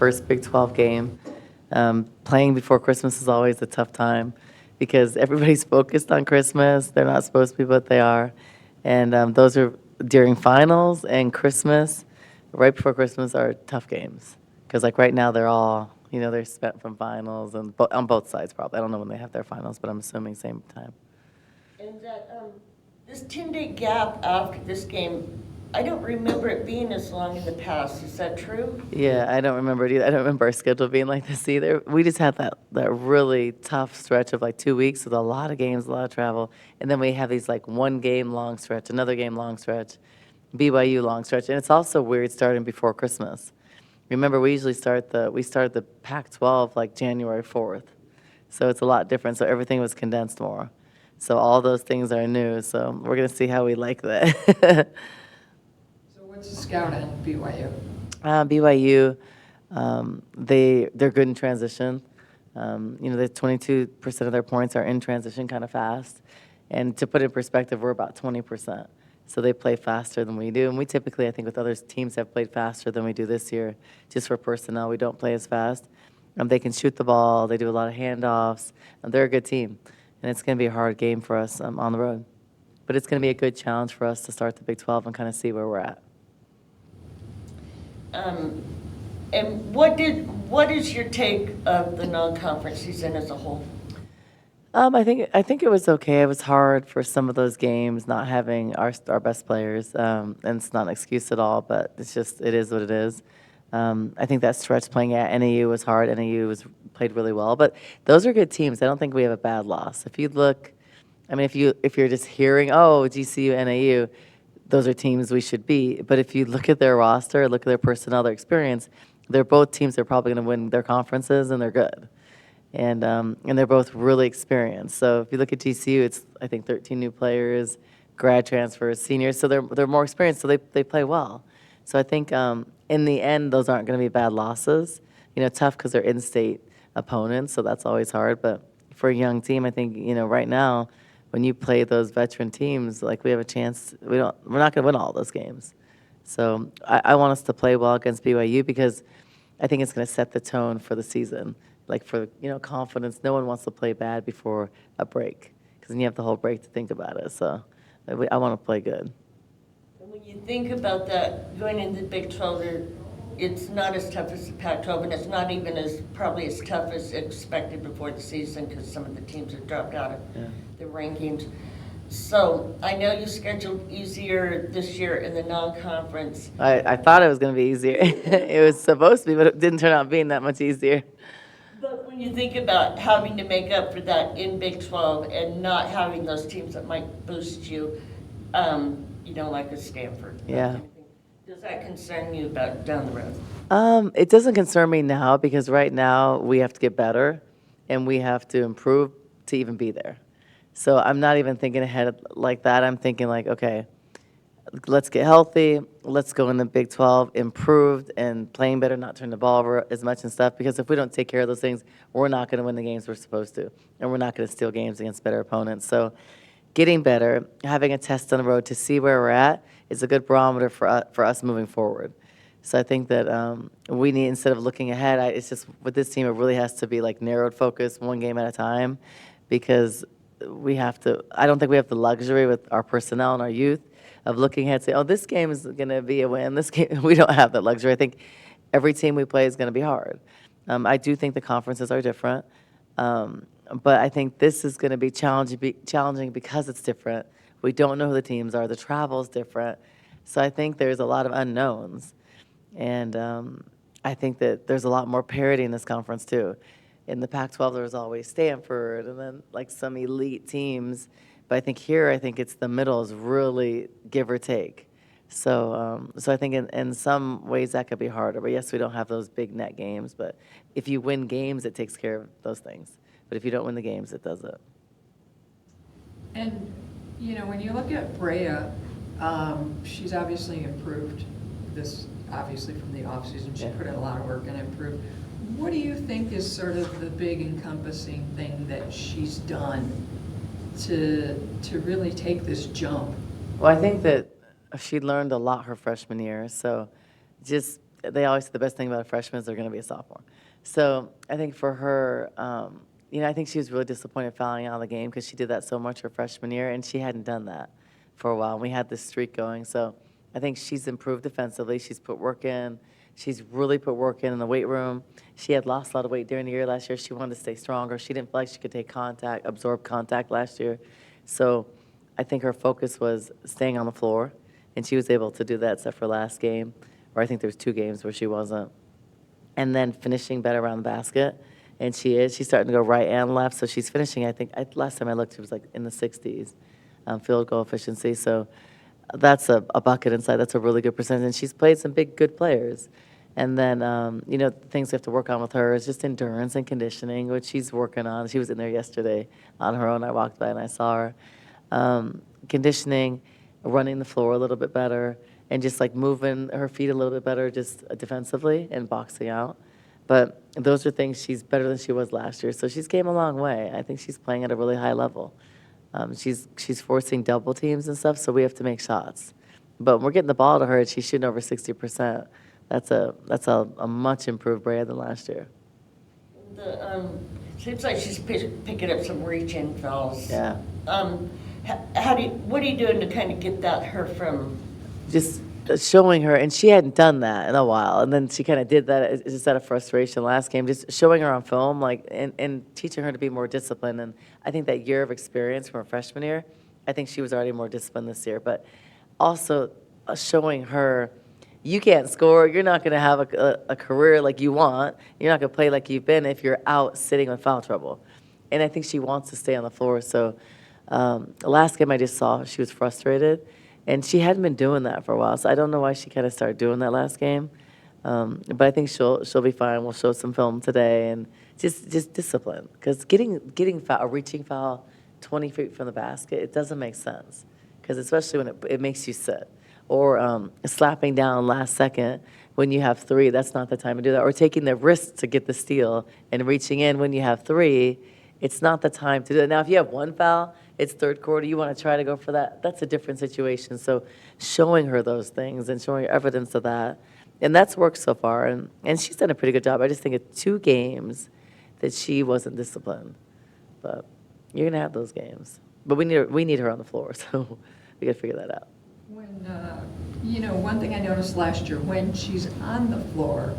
first Big 12 game. Playing before Christmas is always a tough time because everybody's focused on Christmas. They're not supposed to be, but they are. And those are during finals and Christmas, right before Christmas are tough games. Because like right now they're all, they're spent from finals and on both sides probably. I don't know when they have their finals, but I'm assuming same time. And that this 10-day gap after this game, I don't remember it being as long in the past. Is that true? Yeah, I don't remember it either. I don't remember our schedule being like this either. We just had that really tough stretch of like 2 weeks with a lot of games, a lot of travel. And then we have these like one game long stretch, another game long stretch, BYU long stretch. And it's also weird starting before Christmas. Remember, we usually start the Pac-12 like January 4th. So it's a lot different. So everything was condensed more. So all those things are new. So we're going to see how we like that. So what's the scout on BYU? BYU, they're good in transition. The 22% of their points are in transition kind of fast. And to put it in perspective, we're about 20%. So they play faster than we do. And we typically, I think, with other teams have played faster than we do this year. Just for personnel, we don't play as fast. They can shoot the ball. They do a lot of handoffs. They're a good team. And it's going to be a hard game for us on the road. But it's going to be a good challenge for us to start the Big 12 and kind of see where we're at. And what is your take of the non-conference season as a whole? I think it was okay. It was hard for some of those games not having our best players, and it's not an excuse at all. But it is what it is. I think that stretch playing at NAU was hard. NAU played really well, but those are good teams. I don't think we have a bad loss. If you look, if you're just hearing, oh, GCU, NAU, those are teams we should beat. But if you look at their roster, look at their personnel, their experience, they're both teams that are probably going to win their conferences, and they're good. And they're both really experienced. So if you look at GCU, it's, I think, 13 new players, grad transfers, seniors. So they're more experienced, so they play well. So I think in the end, those aren't going to be bad losses. Tough because they're in-state opponents, so that's always hard. But for a young team, I think, right now, when you play those veteran teams, like we have a chance. We're not going to win all those games. So I want us to play well against BYU because I think it's going to set the tone for the season. Like for confidence, no one wants to play bad before a break because then you have the whole break to think about it. So I want to play good. And when you think about that, going into the Big 12, it's not as tough as the Pac-12, and it's not even probably as tough as expected before the season because some of the teams have dropped out of the rankings. So I know you scheduled easier this year in the non-conference. I thought it was going to be easier. It was supposed to be, but it didn't turn out being that much easier. But when you think about having to make up for that in Big 12 and not having those teams that might boost you, like a Stanford. Yeah. Does that concern you about down the road? It doesn't concern me now because right now we have to get better and we have to improve to even be there. So I'm not even thinking ahead like that. I'm thinking like, okay, let's get healthy. Let's go in the Big 12, improved and playing better, not turn the ball over as much and stuff. Because if we don't take care of those things, we're not going to win the games we're supposed to. And we're not going to steal games against better opponents. So getting better, having a test on the road to see where we're at is a good barometer for us moving forward. So I think that we need, instead of looking ahead, it's just with this team, it really has to be like narrowed focus, one game at a time. Because I don't think we have the luxury with our personnel and our youth of looking ahead and say, oh, this game is going to be a win. This game, we don't have that luxury. I think every team we play is going to be hard. I do think the conferences are different, but I think this is going to be challenging because it's different. We don't know who the teams are. The travel is different. So I think there's a lot of unknowns. And I think that there's a lot more parity in this conference, too. In the Pac-12, there was always Stanford and then like some elite teams. But I think here, it's the middle is really give or take. So I think in some ways that could be harder. But yes, we don't have those big net games. But if you win games, it takes care of those things. But if you don't win the games, it doesn't. And, when you look at Freya, she's obviously improved this, obviously from the offseason. She put in a lot of work and improved. What do you think is sort of the big encompassing thing that she's done to really take this jump? Well, I think that she learned a lot her freshman year. So just they always say the best thing about a freshman is they're going to be a sophomore. So I think for her, I think she was really disappointed fouling out of the game because she did that so much her freshman year, and she hadn't done that for a while. And we had this streak going. So I think she's improved defensively. She's put work in. She's really put work in the weight room. She had lost a lot of weight during the year last year. She wanted to stay stronger. She didn't feel like she could take contact, absorb contact last year. So I think her focus was staying on the floor, and she was able to do that except for last game, or I think there's 2 games where she wasn't. And then finishing better around the basket, and she is. She's starting to go right and left, so she's finishing, I think, last time I looked, she was like in the 60s, field goal efficiency. So that's a bucket inside. That's a really good percentage, and she's played some big, good players. And then, things we have to work on with her is just endurance and conditioning, which she's working on. She was in there yesterday on her own. I walked by and I saw her. Conditioning, running the floor a little bit better, and just like moving her feet a little bit better just defensively and boxing out. But those are things she's better than she was last year. So she's came a long way. I think she's playing at a really high level. She's forcing double teams and stuff, so we have to make shots. But when we're getting the ball to her and she's shooting over 60%, that's a much improved Breanna than last year. Seems like she's picking up some reach-in fouls. Yeah. What are you doing to kind of get that her from? Just showing her, and she hadn't done that in a while, and then she kind of did that. It's just out of frustration last game, just showing her on film, like, and teaching her to be more disciplined. And I think that year of experience from her freshman year, I think she was already more disciplined this year. But also showing her, you can't score. You're not going to have a career like you want. You're not going to play like you've been if you're out sitting with foul trouble. And I think she wants to stay on the floor. So last game I just saw she was frustrated. And she hadn't been doing that for a while, so I don't know why she kind of started doing that last game. But I think she'll be fine. We'll show some film today, and just discipline. Because getting foul, a reaching foul 20 feet from the basket, it doesn't make sense. Because especially when it makes you sit. Or slapping down last second when you have 3, that's not the time to do that. Or taking the risk to get the steal and reaching in when you have 3, it's not the time to do it. Now, if you have 1 foul, it's third quarter, you want to try to go for that, that's a different situation. So showing her those things and showing her evidence of that, and that's worked so far, and she's done a pretty good job. I just think it's 2 games that she wasn't disciplined. But you're going to have those games. But we need her on the floor, so we got to figure that out. When, one thing I noticed last year, when she's on the floor,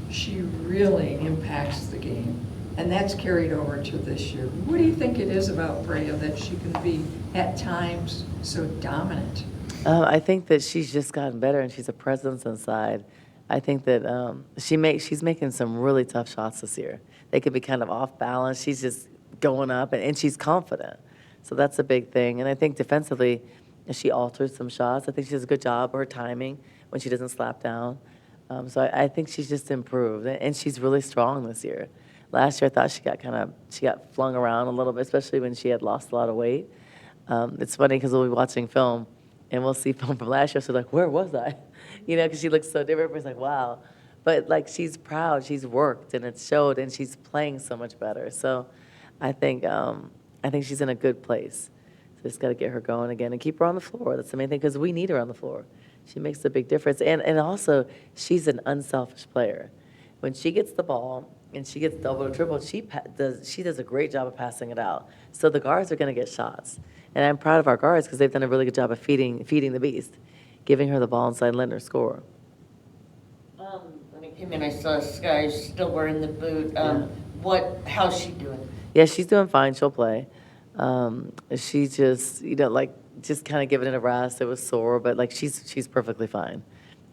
she really impacts the game. And that's carried over to this year. What do you think it is about Freya that she can be, at times, so dominant? I think that she's just gotten better, and she's a presence inside. I think that she's making some really tough shots this year. They could be kind of off balance. She's just going up, and she's confident. So that's a big thing. And I think defensively, she alters some shots. I think she does a good job of her timing when she doesn't slap down. So I think she's just improved, and she's really strong this year. Last year, I thought she got flung around a little bit, especially when she had lost a lot of weight. It's funny because we'll be watching film, and we'll see film from last year. So like, where was I? Because she looks so different. Everybody's like, wow. But like, she's proud. She's worked, and it showed, and she's playing so much better. So I think she's in a good place. So just got to get her going again and keep her on the floor. That's the main thing because we need her on the floor. She makes a big difference, and also she's an unselfish player. When she gets the ball and she gets double or triple, she does a great job of passing it out. So the guards are going to get shots. And I'm proud of our guards because they've done a really good job of feeding the beast, giving her the ball inside and letting her score. When I came in, I saw Sky still wearing the boot. How's she doing? Yeah, she's doing fine. She'll play. She just, just kind of giving it a rest. It was sore, but she's perfectly fine.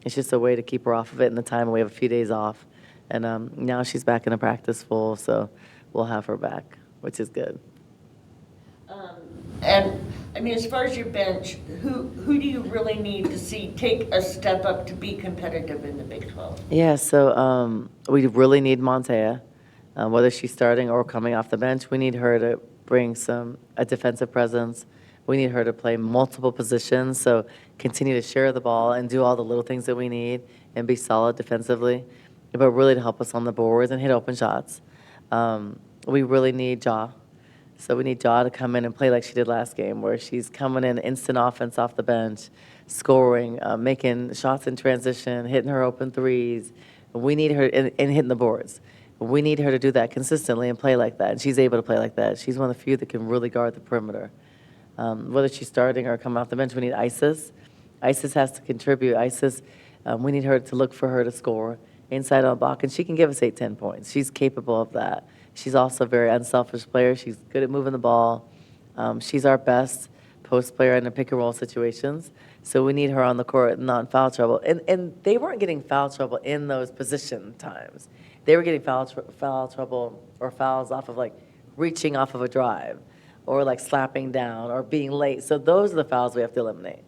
It's just a way to keep her off of it in the time we have a few days off. And now she's back in the practice full, so we'll have her back, which is good. As far as your bench, who do you really need to see take a step up to be competitive in the Big 12? Yeah, so we really need Montea, whether she's starting or coming off the bench. We need her to bring a defensive presence. We need her to play multiple positions, so continue to share the ball and do all the little things that we need and be solid defensively, but really to help us on the boards and hit open shots. We really need Ja. So we need Jaw to come in and play like she did last game, where she's coming in instant offense off the bench, scoring, making shots in transition, hitting her open threes. We need her and hitting the boards. We need her to do that consistently and play like that. And she's able to play like that. She's one of the few that can really guard the perimeter. Whether she's starting or coming off the bench, we need Isis. Isis has to contribute. Isis, we need her to look for her to score inside on the block, and she can give us 8, 10 points. She's capable of that. She's also a very unselfish player. She's good at moving the ball. She's our best post player in the pick and roll situations. So we need her on the court, not in foul trouble. And they weren't getting foul trouble in those position times. They were getting foul trouble or fouls off of like reaching off of a drive or like slapping down or being late. So those are the fouls we have to eliminate.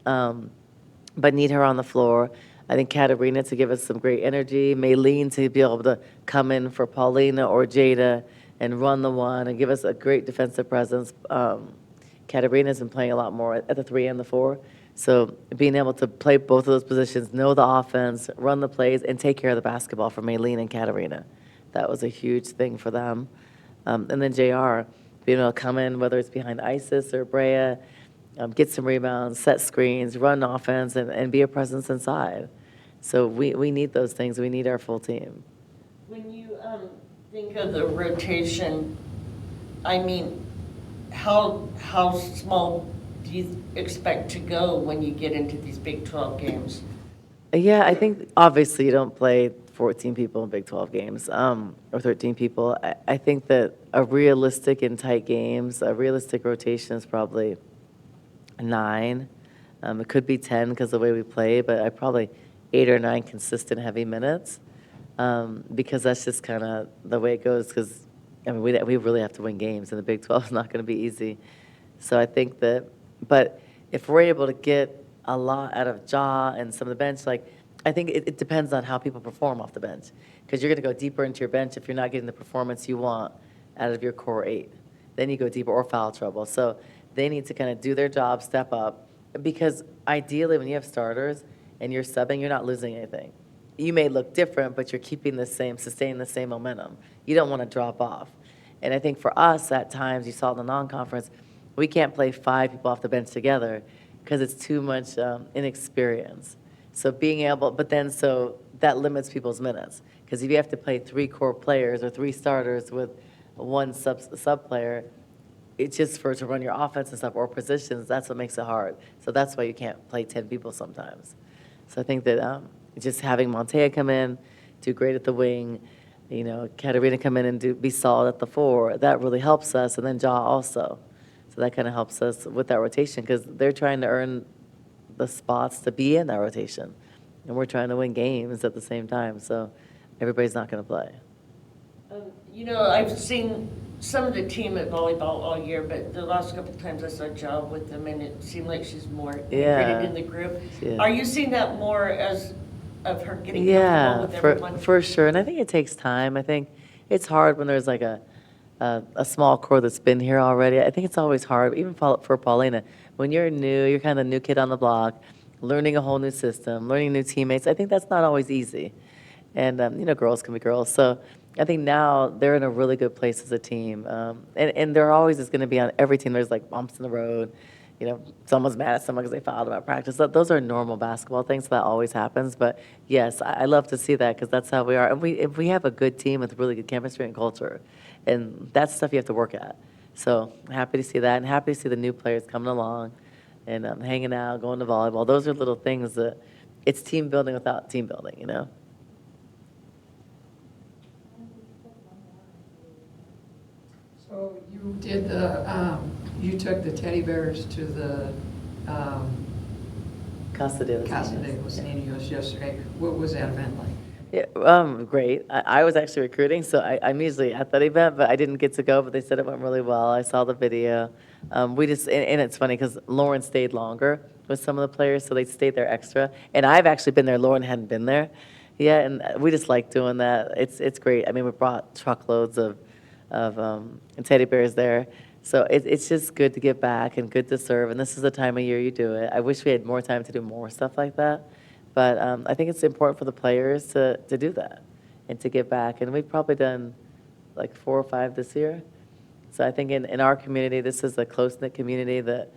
But need her on the floor. I think Katarina to give us some great energy. Maylene to be able to come in for Paulina or Jada and run the one and give us a great defensive presence. Katarina's been playing a lot more at the 3 and the 4. So being able to play both of those positions, know the offense, run the plays, and take care of the basketball for Maylene and Katarina. That was a huge thing for them. And then JR, being able to come in, whether it's behind Isis or Breanna, get some rebounds, set screens, run offense, and be a presence inside. So we need those things. We need our full team. When you think of the rotation, I mean, how small do you expect to go when you get into these Big 12 games? Yeah, I think obviously you don't play 14 people in Big 12 games or 13 people. I think that a realistic in tight games, a realistic rotation is probably 9. It could be 10 because of the way we play, but I probably 8 or 9 consistent heavy minutes because that's just kind of the way it goes. Because I mean, we really have to win games, and the Big 12 is not going to be easy. So I think that, but if we're able to get a lot out of Jaw and some of the bench, like I think it depends on how people perform off the bench, because you're going to go deeper into your bench if you're not getting the performance you want out of your core 8. Then you go deeper or foul trouble. So they need to kind of do their job, step up, because ideally when you have starters and you're subbing, you're not losing anything. You may look different, but you're keeping the same, sustaining the same momentum. You don't want to drop off. And I think for us, at times, you saw in the non-conference, we can't play 5 people off the bench together because it's too much inexperience. So being able, but then so that limits people's minutes. Because if you have to play 3 core players or 3 starters with 1 sub player, it's just to run your offense and stuff or positions, that's what makes it hard. So that's why you can't play 10 people sometimes. So I think that just having Montea come in, do great at the wing, you know, Katarina come in and be solid at the 4, that really helps us, and then Jaw also. So that kind of helps us with that rotation because they're trying to earn the spots to be in that rotation. And we're trying to win games at the same time, so everybody's not going to play. You know, I've seen some of the team at volleyball all year, but the last couple of times I saw Jill with them, and it seemed like she's more integrated in the group. Yeah. Are you seeing that more as of her getting comfortable with everyone? For sure. And I think it takes time. I think it's hard when there's like a small core that's been here already. I think it's always hard, even for Paulina. When you're new, you're kind of the new kid on the block, learning a whole new system, learning new teammates. I think that's not always easy. And, you know, girls can be girls. So I think now they're in a really good place as a team. And there always is going to be on every team, there's like bumps in the road. You know, someone's mad at someone because they fouled about practice. Those are normal basketball things. So that always happens. But, yes, I love to see that because that's how we are. And we have a good team with really good chemistry and culture. And that's stuff you have to work at. So I'm happy to see that and happy to see the new players coming along and hanging out, going to volleyball. Those are little things that it's team building without team building, you know? So you did you took the teddy bears to the Casa de los Casa de Niños. los Niños yesterday. What was that event like? Yeah, great. I was actually recruiting, so I'm usually at that event, but I didn't get to go, but they said it went really well. I saw the video. And it's funny because Lauren stayed longer with some of the players, so they stayed there extra. And I've actually been there. Lauren hadn't been there yet, and we just like doing that. It's great. I mean, we brought truckloads of teddy bears there. So it's just good to give back and good to serve, and this is the time of year you do it. I wish we had more time to do more stuff like that. But I think it's important for the players to do that and to give back. And we've probably done like 4 or 5 this year. So I think in our community, this is a close-knit community that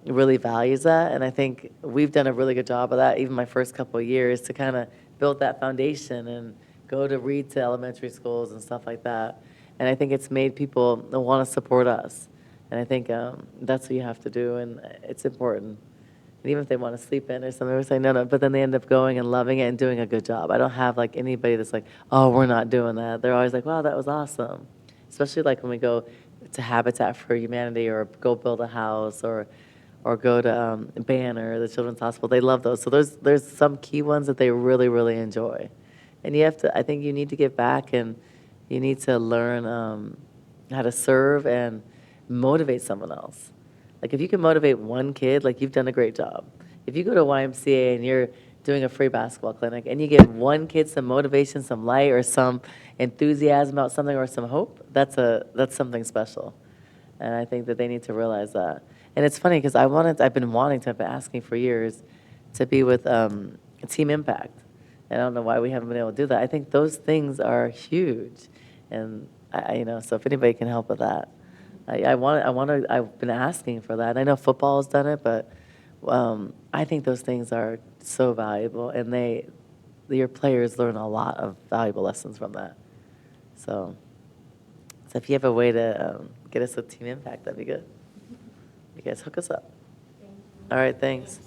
really values that. And I think we've done a really good job of that, even my first couple of years, to kind of build that foundation and go to read to elementary schools and stuff like that. And I think it's made people want to support us. And I think that's what you have to do, and it's important. And even if they want to sleep in or something, we say, no, no, but then they end up going and loving it and doing a good job. I don't have like anybody that's like, oh, we're not doing that. They're always like, wow, that was awesome. Especially like when we go to Habitat for Humanity or go build a house or go to Banner, the Children's Hospital. They love those. So there's some key ones that they really, really enjoy. And you have to, I think you need to give back, and you need to learn how to serve and motivate someone else. Like if you can motivate one kid, like you've done a great job. If you go to YMCA and you're doing a free basketball clinic and you give one kid some motivation, some light, or some enthusiasm about something, or some hope, that's something special. And I think that they need to realize that. And it's funny because I've been asking for years to be with Team Impact. And I don't know why we haven't been able to do that. I think those things are huge. And so if anybody can help with that. I've been asking for that. I know football has done it, but I think those things are so valuable, and your players learn a lot of valuable lessons from that. So if you have a way to get us a Team Impact, that'd be good. You guys hook us up. All right, thanks.